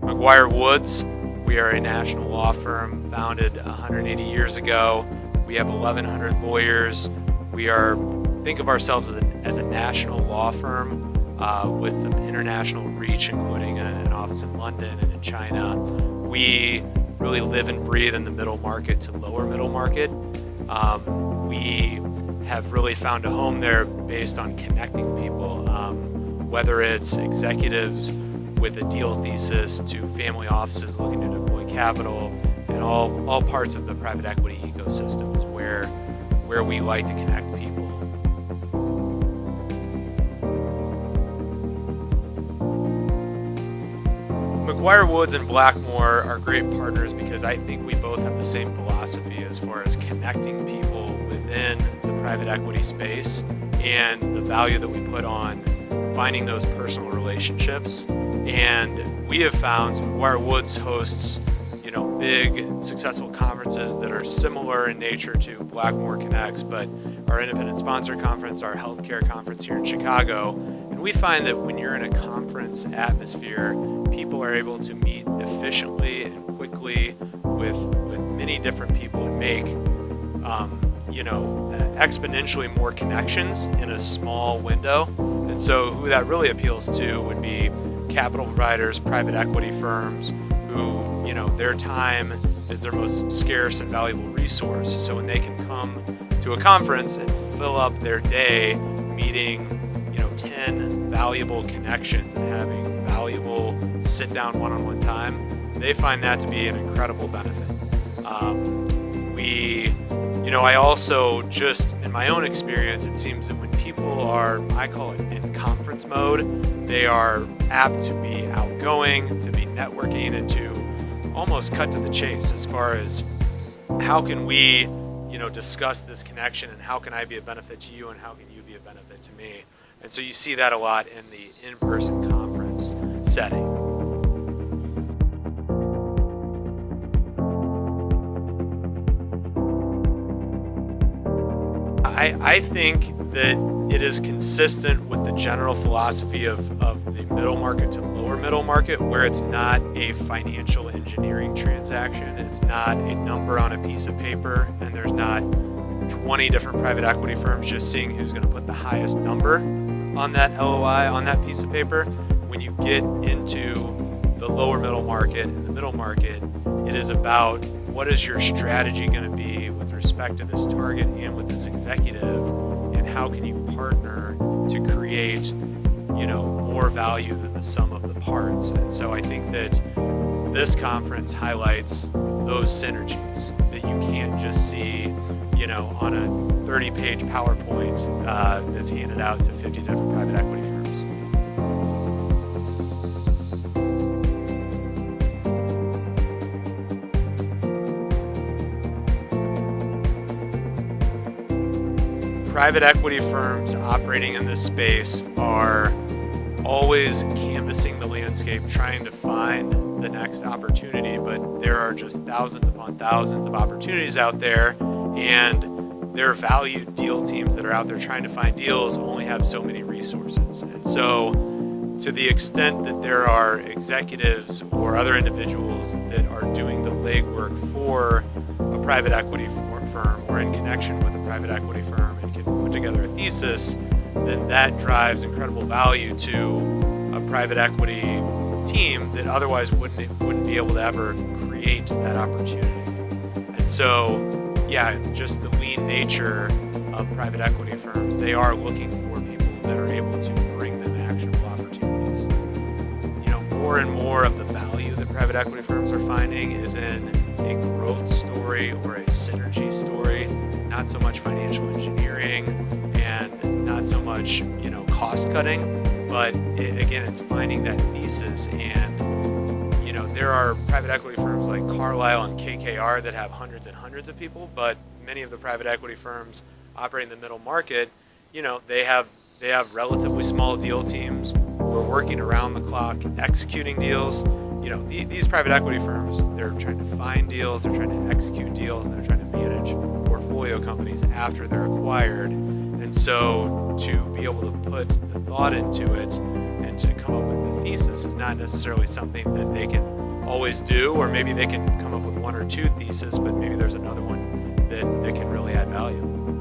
McguireWoods, we are a national law firm founded 180 years ago. We have 1,100 lawyers. Think of ourselves as a national law firm with some international reach, including an office in London and in China. We really live and breathe in the middle market to lower middle market. We have really found a home there based on connecting people, whether it's executives with a deal thesis to family offices looking to deploy capital, and all parts of the private equity ecosystem is where we like to connect people. McguireWoods and Blackmore are great partners because I think we both have the same philosophy as far as connecting people within the private equity space and the value that we put on finding those personal relationships. And we have found McguireWoods hosts, big successful conferences that are similar in nature to Blackmore Connects, but our independent sponsor conference, our healthcare conference here in Chicago. And we find that when you're in a conference atmosphere, people are able to meet efficiently and quickly with many different people and make exponentially more connections in a small window. And so who that really appeals to would be capital providers, private equity firms, who their time is their most scarce and valuable resource. So when they can come to a conference and fill up their day meeting 10 valuable connections and having valuable sit-down one-on-one time, they find that to be an incredible benefit. I also just, in my own experience, it seems that when people are, I call it in conference mode, they are apt to be outgoing, to be networking, and to almost cut to the chase as far as how can we, discuss this connection, and how can I be a benefit to you, and how can you be a benefit to me. And so you see that a lot in the in-person conference setting. I think that it is consistent with the general philosophy of the middle market to lower middle market, where it's not a financial engineering transaction. It's not a number on a piece of paper, and there's not 20 different private equity firms just seeing who's going to put the highest number on that LOI, on that piece of paper. When you get into the lower middle market and the middle market, it is about what is your strategy going to be with respect to this target and with this executive, and how can you partner to create more value than the sum of the parts. And so I think that this conference highlights those synergies that you can't just see on a 30-page PowerPoint that's handed out to 50 different private equity firms. Private equity firms operating in this space are always canvassing the landscape, trying to find the next opportunity, but there are just thousands upon thousands of opportunities out there, and their valued deal teams that are out there trying to find deals only have so many resources. And so to the extent that there are executives or other individuals that are doing the legwork for a private equity firm or in connection with a private equity firm and can put together a thesis, then that drives incredible value to a private equity team that otherwise wouldn't be able to ever create that opportunity. And so, just the lean nature of private equity firms, they are looking for people that are able to bring them actionable opportunities. More and more of the value that private equity firms are finding is in a growth story or a synergy story, not so much financial engineering and not so much cost cutting, but it's finding that thesis. And there are private equity firms like Carlyle and KKR that have hundreds and hundreds of people, but many of the private equity firms operating in the middle market, they have relatively small deal teams who are working around the clock executing deals. These private equity firms, they're trying to find deals, they're trying to execute deals, and they're trying to manage portfolio companies after they're acquired. And so to be able to put the thought into it and to come up with the thesis is not necessarily something that they can always do, or maybe they can come up with one or two theses, but maybe there's another one that can really add value.